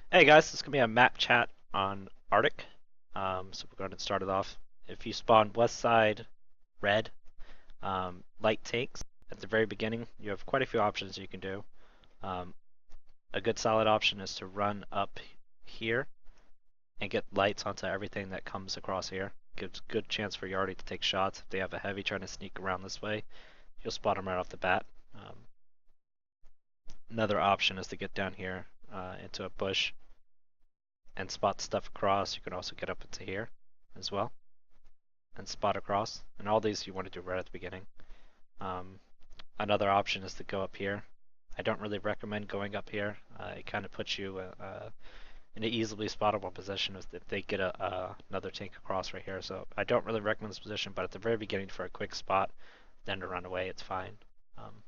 Hey guys, this is gonna be a map chat on Artic. So we're going to start it off. If you spawn west side red, light tanks at the very beginning, you have quite a few options you can do. Um, a good solid option is to run up here and get lights onto everything that comes across here. Gives good chance for Yardy to take shots. If they have a heavy trying to sneak around this way, you'll spot them right off the bat. Another option is to get down here into a bush and spot stuff across. You can also get up into here as well and spot across. And all these you want to do right at the beginning. Um, Another option is to go up here. I don't really recommend going up here. It kind of puts you in an easily spottable position if they get another tank across right here. So I don't really recommend this position, but at the very beginning for a quick spot, then to run away, it's fine. Um,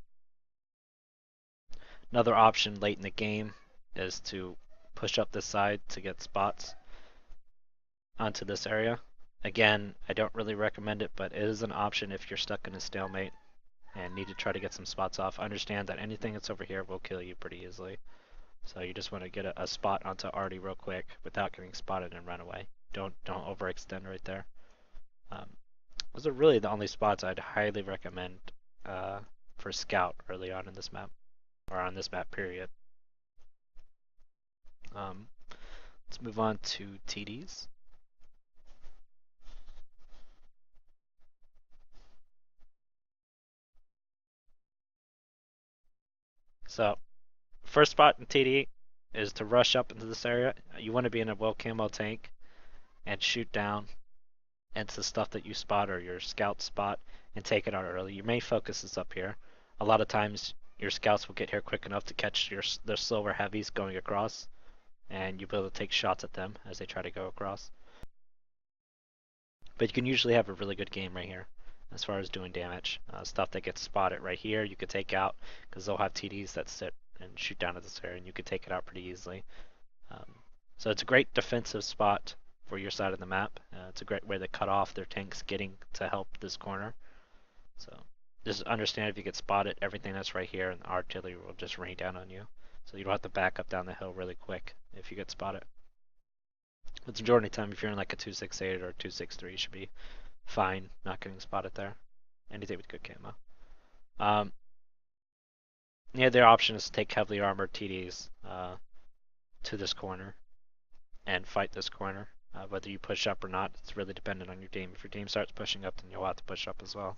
Another option late in the game is to push up this side to get spots onto this area. Again, I don't really recommend it, but it is an option if you're stuck in a stalemate and need to try to get some spots off. Understand that anything that's over here will kill you pretty easily. So you just want to get a spot onto Artie real quick without getting spotted and run away. Don't overextend right there. Um, those are really the only spots I'd highly recommend for scout early on in this map, or on this map period. Um, let's move on to TDs. So first spot in TD is to rush up into this area. You want to be in a well camo tank and shoot down into stuff that you spot or your scout spot and take it out early. Your main focus is up here. A lot of times your scouts will get here quick enough to catch the slower heavies going across, and you'll be able to take shots at them as they try to go across. But you can usually have a really good game right here as far as doing damage. Stuff that gets spotted right here you could take out because they'll have TDs that sit and shoot down at this area, and you could take it out pretty easily. Um, so it's a great defensive spot for your side of the map. It's a great way to cut off their tanks getting to help this corner. So just understand if you get spotted, everything that's right here and the artillery will just rain down on you. So you don't have to back up down the hill really quick if you get spotted. But the majority of the time, if you're in like a 268 or a 263, you should be fine not getting spotted there. Anything with good camo. Yeah, their option is to take heavily armored TDs to this corner and fight this corner. Whether you push up or not, it's really dependent on your team. If your team starts pushing up, then you'll have to push up as well.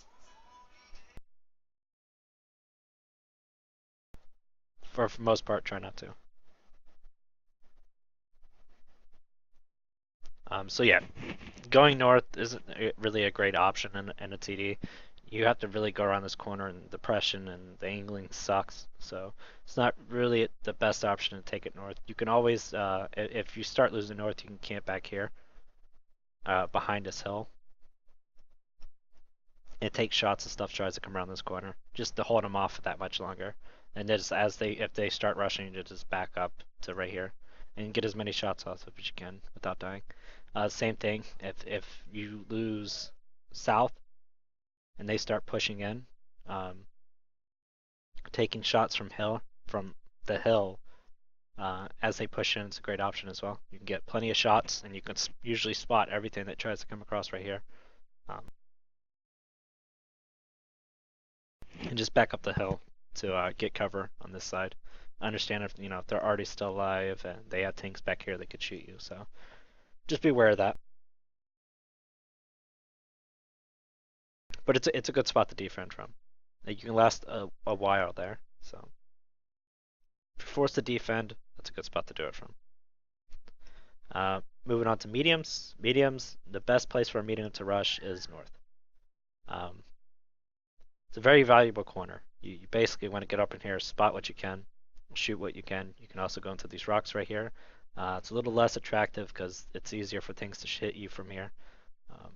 For the most part, try not to. So yeah, going north isn't really a great option in a TD. You have to really go around this corner, and the depression and the angling sucks. So it's not really the best option to take it north. You can always, if you start losing north, you can camp back here behind this hill and take shots as stuff tries to come around this corner, just to hold them off that much longer. And just if they start rushing, you just back up to right here and get as many shots off as you can without dying. Same thing, if you lose south and they start pushing in, um, taking shots from the hill as they push in is a great option as well. You can get plenty of shots, and you can usually spot everything that tries to come across right here. Um, and just back up the hill to get cover on this side. I understand if they're already still alive and they have tanks back here that could shoot you, so just be aware of that. But it's a good spot to defend from. Like, you can last a while there, so if you're forced to defend, that's a good spot to do it from. Moving on to mediums. Mediums, the best place for a medium to rush is north. Um, it's a very valuable corner. You basically want to get up in here, spot what you can, shoot what you can. You can also go into these rocks right here. It's a little less attractive because it's easier for things to hit you from here. Um,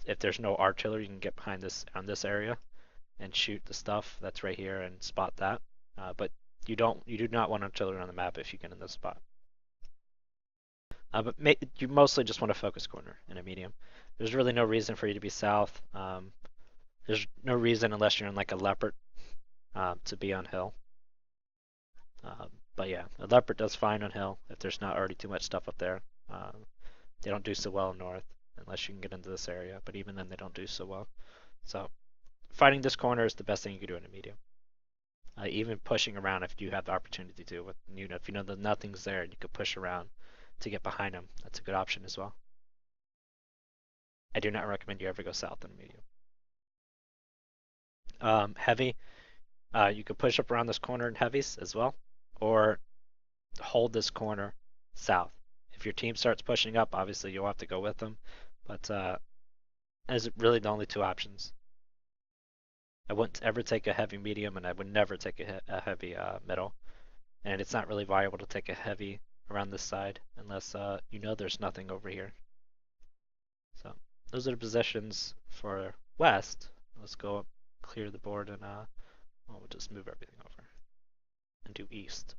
if there's no artillery, you can get behind this on this area and shoot the stuff that's right here and spot that. But you do not want artillery on the map if you get in this spot. But you mostly just want to focus corner in a medium. There's really no reason for you to be south. There's no reason unless you're in like a leopard to be on hill. But yeah, a leopard does fine on hill if there's not already too much stuff up there. They don't do so well north unless you can get into this area, but even then they don't do so well. So fighting this corner is the best thing you can do in a medium. Even pushing around if you have the opportunity to, with if you know that nothing's there, you could push around to get behind them. That's a good option as well. I do not recommend you ever go south in a medium. Heavy, you could push up around this corner in heavies as well, or hold this corner south. If your team starts pushing up, obviously you'll have to go with them, but there's really the only two options. I wouldn't ever take a heavy medium, and I would never take a heavy middle. And it's not really viable to take a heavy around this side unless you know there's nothing over here. So those are the positions for west. Let's go up, clear the board, and we'll just move everything over and do east.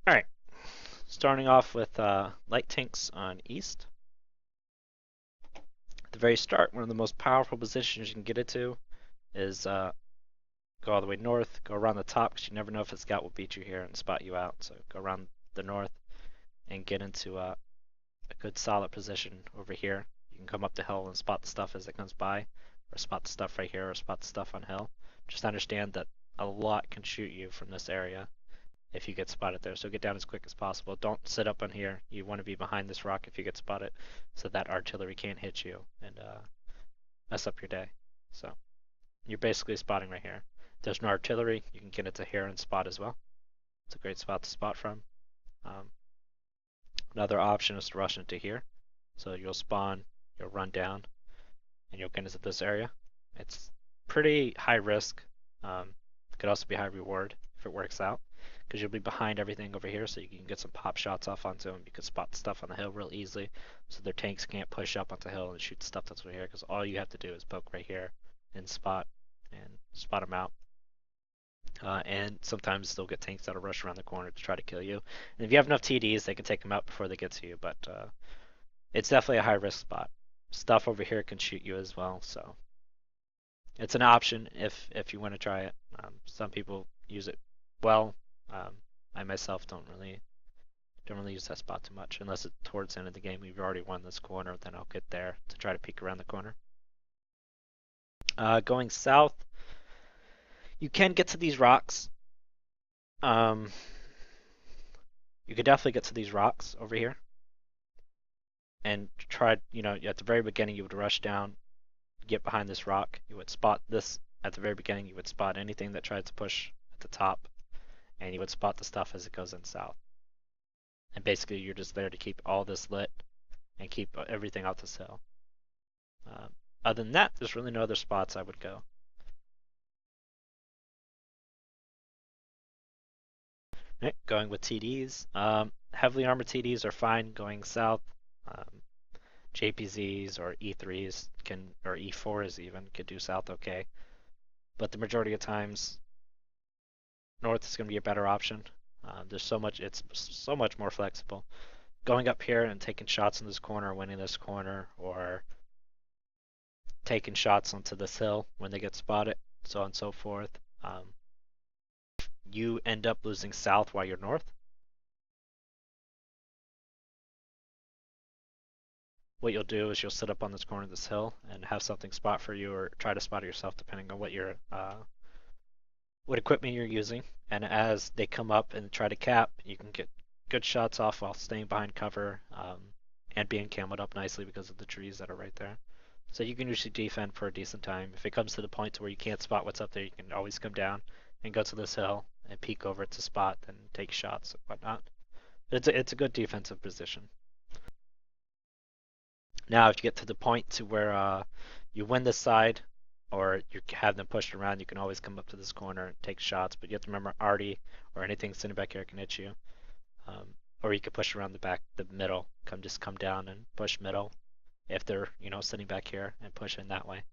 All right, starting off with light tanks on east. At the very start, one of the most powerful positions you can get it to is go all the way north, go around the top, because you never know if a scout will beat you here and spot you out. So go around the north and get into a good solid position over here. You can come up the hill and spot the stuff as it comes by, or spot the stuff right here, or spot the stuff on hill. Just understand that a lot can shoot you from this area if you get spotted there. So get down as quick as possible. Don't sit up on here. You want to be behind this rock if you get spotted, so that artillery can't hit you and mess up your day. So you're basically spotting right here. If there's no artillery, you can get into here and spot as well. It's a great spot to spot from. Another option is to rush into here. So you'll spawn, you'll run down, and you'll get into this area. It's pretty high risk. It could also be high reward if it works out, because you'll be behind everything over here, so you can get some pop shots off onto them. You can spot the stuff on the hill real easily, so their tanks can't push up onto the hill and shoot the stuff that's over here, because all you have to do is poke right here and spot them out. And sometimes they'll get tanks that'll rush around the corner to try to kill you. And if you have enough TDs, they can take them out before they get to you, but it's definitely a high risk spot. Stuff over here can shoot you as well, so it's an option if you want to try it. Some people use it well. I myself don't really use that spot too much unless it's towards the end of the game. We've already won this corner, then I'll get there to try to peek around the corner. Going south, you can get to these rocks. You could definitely get to these rocks over here and try, at the very beginning you would rush down, get behind this rock. You would spot this at the very beginning. You would spot anything that tries to push at the top, and you would spot the stuff as it goes in south. And basically you're just there to keep all this lit and keep everything out this hill. Other than that, there's really no other spots I would go. Right, going with TDs. Heavily armored TDs are fine going south. JPZs or E3s or E4s even could do south okay. But the majority of times, north is going to be a better option. It's so much more flexible. Going up here and taking shots in this corner, winning this corner, or taking shots onto this hill when they get spotted, so on and so forth. You end up losing south while you're north. What you'll do is you'll sit up on this corner of this hill and have something spot for you, or try to spot it yourself depending on what equipment you're using. And as they come up and try to cap, you can get good shots off while staying behind cover and being camoed up nicely because of the trees that are right there. So you can usually defend for a decent time. If it comes to the point to where you can't spot what's up there, you can always come down and go to this hill and peek over it to spot and take shots and whatnot. It's a good defensive position. Now, if you get to the point to where you win this side, or you have them pushed around, you can always come up to this corner and take shots. But you have to remember Artie or anything sitting back here can hit you. Or you could push around the middle. Just come down and push middle if they're sitting back here and push in that way.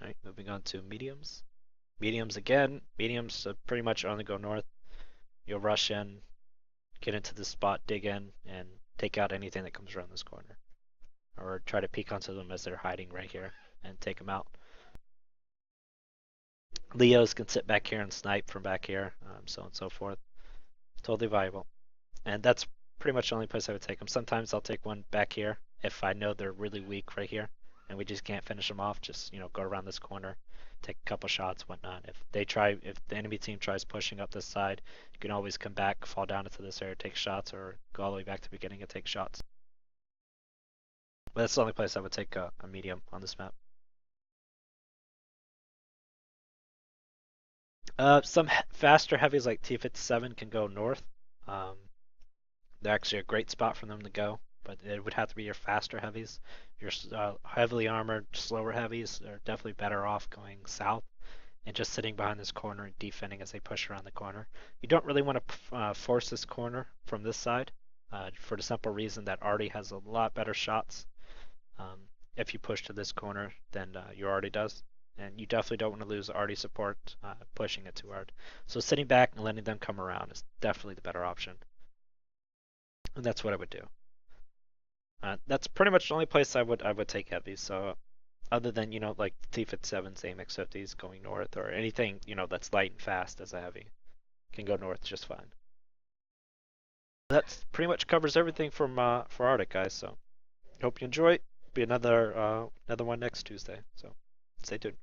All right, moving on to mediums. Mediums again. Mediums pretty much only go north. You'll rush in, get into this spot, dig in, and take out anything that comes around this corner. Or try to peek onto them as they're hiding right here and take them out. Leos can sit back here and snipe from back here, so on and so forth. Totally viable. And that's pretty much the only place I would take them. Sometimes I'll take one back here if I know they're really weak right here and we just can't finish them off. Just, go around this corner, take a couple shots, whatnot. If the enemy team tries pushing up this side, you can always come back, fall down into this area, take shots, or go all the way back to the beginning and take shots. But that's the only place I would take a medium on this map. Some faster heavies like T-57 can go north. Um, they're actually a great spot for them to go, but it would have to be your faster heavies. Your heavily armored, slower heavies are definitely better off going south and just sitting behind this corner and defending as they push around the corner. You don't really want to force this corner from this side for the simple reason that Artie has a lot better shots if you push to this corner than your Artie does. And you definitely don't want to lose Artie support pushing it too hard. So sitting back and letting them come around is definitely the better option. And that's what I would do. That's pretty much the only place I would take heavies. So other than like T-57s, AMX-50s going north, or anything that's light and fast as a heavy can go north just fine. That pretty much covers everything from for Arctic, guys. So hope you enjoy. Be another one next Tuesday. So stay tuned.